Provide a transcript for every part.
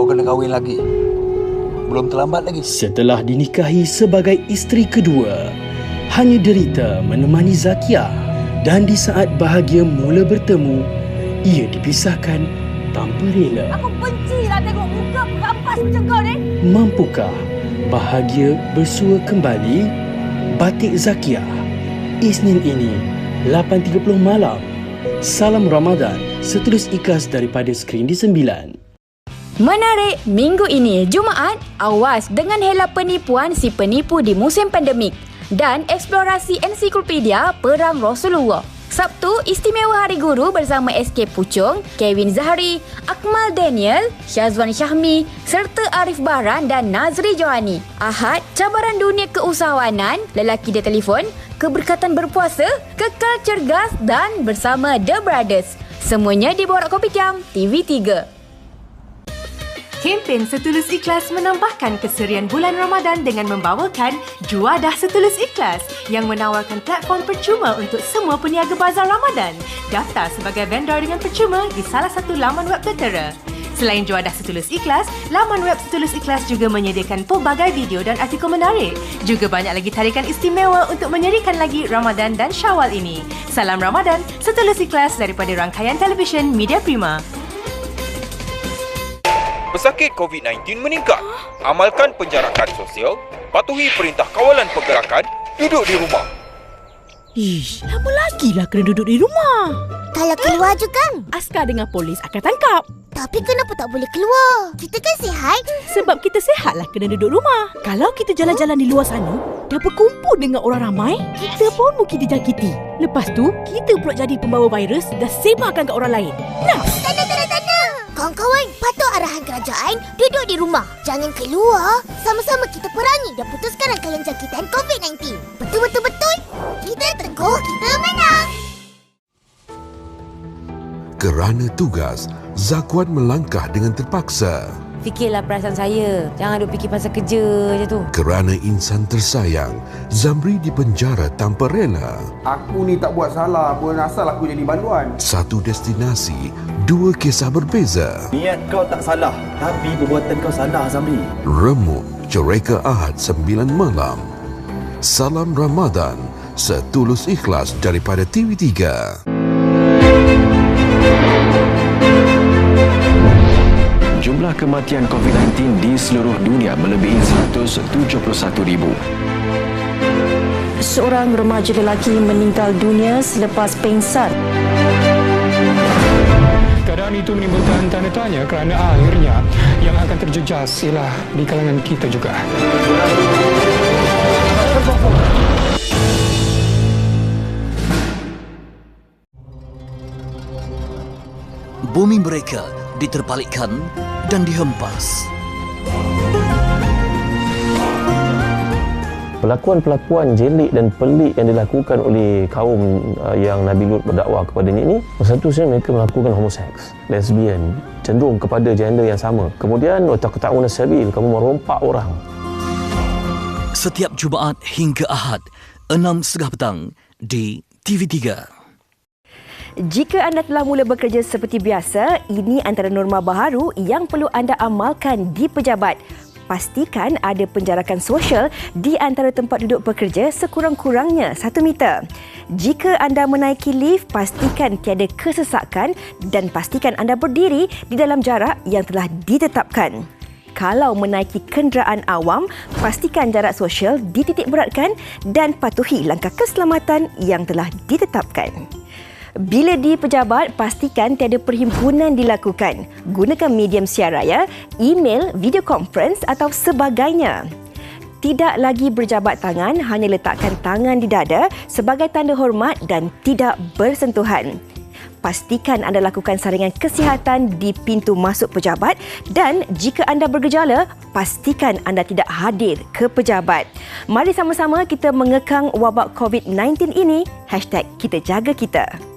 kau kena kahwin lagi. Belum terlambat lagi. Setelah dinikahi sebagai isteri kedua, hanya derita menemani Zakia. Dan di saat bahagia mula bertemu, ia dipisahkan tanpa rela. Aku benci lah tengok muka perampas macam kau ni. Mampukah bahagia bersua kembali? Batik Zakia, Isnin ini 8.30 malam. Salam Ramadan, setulis ikhlas daripada Skrin di 9. Menarik, minggu ini Jumaat, awas dengan hela penipuan si penipu di musim pandemik dan eksplorasi ensiklopedia Perang Rasulullah. Sabtu, istimewa Hari Guru bersama SK Puchong, Kevin Zahari, Akmal Daniel, Syazwan Syahmi serta Arif Bahran dan Nazri Johani. Ahad, cabaran dunia keusahawanan, lelaki dia telefon, keberkatan berpuasa, kekal cergas dan bersama The Brothers. Semuanya di Borak Kopitiam, TV3. Kempen Setulus Ikhlas menambahkan keserian bulan Ramadan dengan membawakan Juadah Setulus Ikhlas yang menawarkan platform percuma untuk semua peniaga bazar Ramadan. Daftar sebagai vendor dengan percuma di salah satu laman web tertera. Selain Juadah Setulus Ikhlas, laman web Setulus Ikhlas juga menyediakan pelbagai video dan artikel menarik. Juga banyak lagi tarikan istimewa untuk menyerikan lagi Ramadan dan Syawal ini. Salam Ramadan, Setulus Ikhlas daripada rangkaian televisyen Media Prima. Pesakit COVID-19 meningkat. Amalkan penjarakan sosial, patuhi perintah kawalan pergerakan, duduk di rumah. Ish, lama lagi lah kena duduk di rumah. Kalau keluar je kan? Askar dengan polis akan tangkap. Tapi kenapa tak boleh keluar? Kita kan sihat. Sebab kita sihat lah kena duduk rumah. Kalau kita jalan-jalan di luar sana, dah berkumpul dengan orang ramai, kita pun mungkin dijangkiti. Lepas tu, kita pula jadi pembawa virus dan sebarkan ke orang lain. Nah, Tanda. Kawan-kawan, patuh arahan kerajaan, duduk di rumah. Jangan keluar. Sama-sama kita perangi dan putuskan rangkaian jangkitan COVID-19. Betul. Kita teguh, kita menang. Kerana tugas, Zakuan melangkah dengan terpaksa. Fikirlah perasaan saya. Jangan duk fikir pasal kerja je tu. Kerana insan tersayang, Zamri dipenjara tanpa rela. Aku ni tak buat salah pun, asal aku jadi banduan. Satu destinasi, dua kisah berbeza. Niat kau tak salah, tapi perbuatan kau salah, Zamri. Remuk Cereka Ahad 9 malam. Salam Ramadan, setulus ikhlas daripada TV3. Jumlah kematian COVID-19 di seluruh dunia melebihi 171,000. Seorang remaja lelaki meninggal dunia selepas pingsan. Keadaan itu menimbulkan tanda tanya kerana akhirnya yang akan terjejas ialah di kalangan kita juga. Bumi mereka diterpalikkan dan dihempas. Pelakuan-pelakuan jelik dan pelik yang dilakukan oleh kaum yang Nabi Lut berdakwah kepadanya ini, seterusnya mereka melakukan homoseks, lesbian, cenderung kepada gender yang sama. Kemudian wattaqta'una sabil, kamu merompak orang. Setiap Jumaat hingga Ahad 6.30 petang di TV3. Jika anda telah mula bekerja seperti biasa, ini antara norma baharu yang perlu anda amalkan di pejabat. Pastikan ada penjarakan sosial di antara tempat duduk pekerja sekurang-kurangnya 1 meter. Jika anda menaiki lift, pastikan tiada kesesakan dan pastikan anda berdiri di dalam jarak yang telah ditetapkan. Kalau menaiki kenderaan awam, pastikan jarak sosial dititik beratkan dan patuhi langkah keselamatan yang telah ditetapkan. Bila di pejabat, pastikan tiada perhimpunan dilakukan. Gunakan medium siaraya, email, video conference atau sebagainya. Tidak lagi berjabat tangan, hanya letakkan tangan di dada sebagai tanda hormat dan tidak bersentuhan. Pastikan anda lakukan saringan kesihatan di pintu masuk pejabat dan jika anda bergejala, pastikan anda tidak hadir ke pejabat. Mari sama-sama kita mengekang wabak COVID-19 ini. #KitaJagaKita.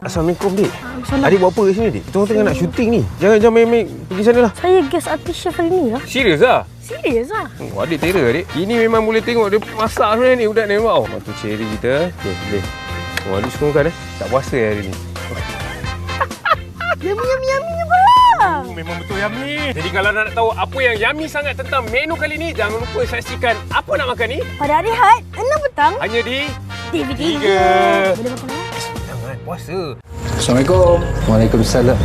Assalamualaikum, Dik. Adik buat apa kat sini, Dik? Kita orang tengah nak syuting ni. Jangan main-main pergi sana lah. Saya guest artis chef hari ni lah. Serius lah? Serius lah. Adik terror, Adik. Ini memang boleh tengok dia masak sebenarnya ni, budak ni. Wow. Matu cherry kita. Okey, boleh. Adik suka makan, tak puasa hari ni. Yummy pula. Memang betul yummy. Jadi kalau nak tahu apa yang yummy sangat tentang menu kali ni, jangan lupa saksikan Apa Nak Makan ni Pada hari Ahad, 6 petang. hanya di TV3. Boleh makan apa? Jangan puasa. Assalamualaikum. Waalaikumsalam.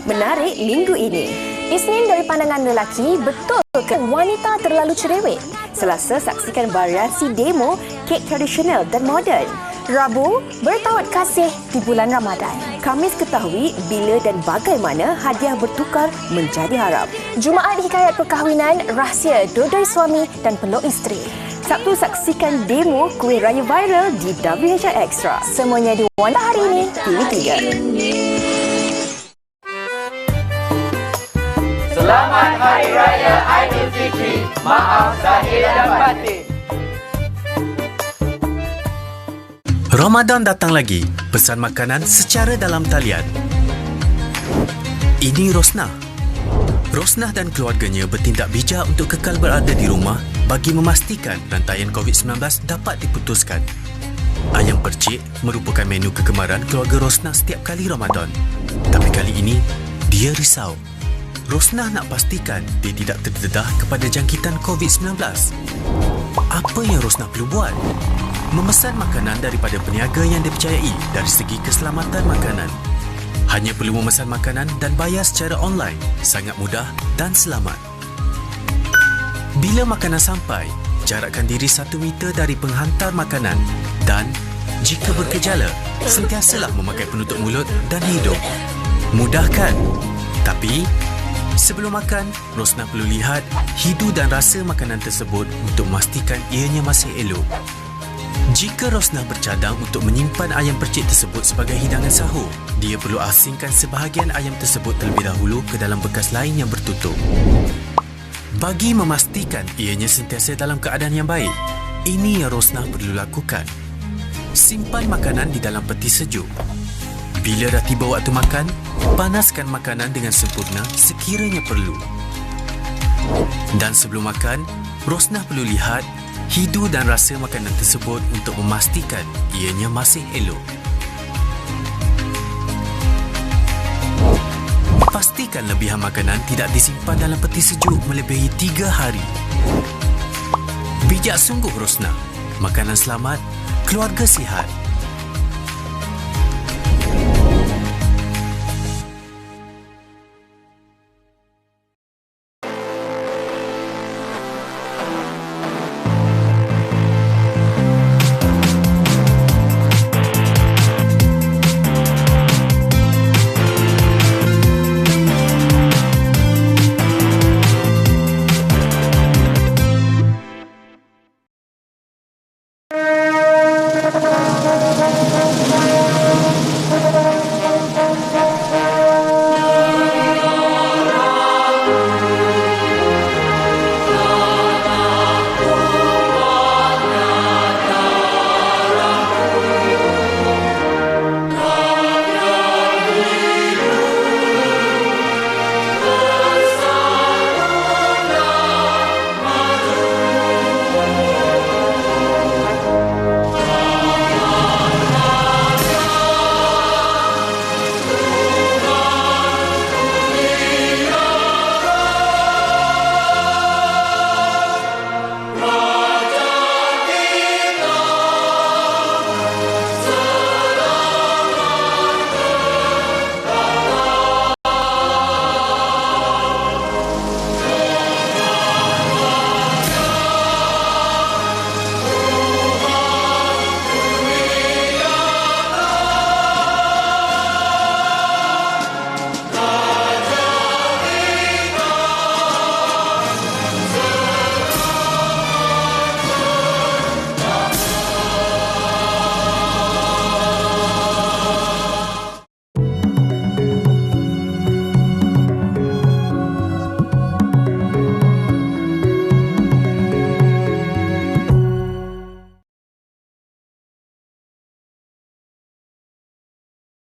Menarik minggu ini. Isnin dari pandangan lelaki, betul ke wanita terlalu cerewet? Selasa, saksikan variasi demo kek tradisional dan moden. Rabu, bertawad kasih di bulan Ramadan. Khamis, ketahui bila dan bagaimana hadiah bertukar menjadi haram. Jumaat, hikayat perkahwinan, rahsia dodoi suami dan peluk isteri. Sabtu, saksikan demo kuih raya viral di WHR Extra. Semuanya di Wanita Hari Ini, TV3. Selamat Hari Raya Aidilfitri. Maaf zahir dan batin. Ramadan datang lagi. Pesan makanan secara dalam talian. Ini Rosnah. Rosnah dan keluarganya bertindak bijak untuk kekal berada di rumah bagi memastikan rantaian COVID-19 dapat diputuskan. Ayam percik merupakan menu kegemaran keluarga Rosnah setiap kali Ramadan. Tapi kali ini, dia risau. Rosnah nak pastikan dia tidak terdedah kepada jangkitan COVID-19. Apa yang Rosnah perlu buat? Memesan makanan daripada peniaga yang dipercayai dari segi keselamatan makanan. Hanya perlu memesan makanan dan bayar secara online. Sangat mudah dan selamat. Bila makanan sampai, jarakkan diri 1 meter dari penghantar makanan dan jika bergejala, sentiasalah memakai penutup mulut dan hidung. Mudah kan? Tapi sebelum makan, Rosnah perlu lihat hidu dan rasa makanan tersebut untuk memastikan ianya masih elok. Jika Rosnah bercadang untuk menyimpan ayam percik tersebut sebagai hidangan sahur, dia perlu asingkan sebahagian ayam tersebut terlebih dahulu ke dalam bekas lain yang bertutup. Bagi memastikan ianya sentiasa dalam keadaan yang baik, ini yang Rosnah perlu lakukan. Simpan makanan di dalam peti sejuk. Bila dah tiba waktu makan, panaskan makanan dengan sempurna sekiranya perlu. Dan sebelum makan, Rosnah perlu lihat hidu dan rasa makanan tersebut untuk memastikan ianya masih elok. Pastikan lebihan makanan tidak disimpan dalam peti sejuk melebihi 3 hari. Bijak sungguh Rosnah. Makanan selamat, keluarga sihat.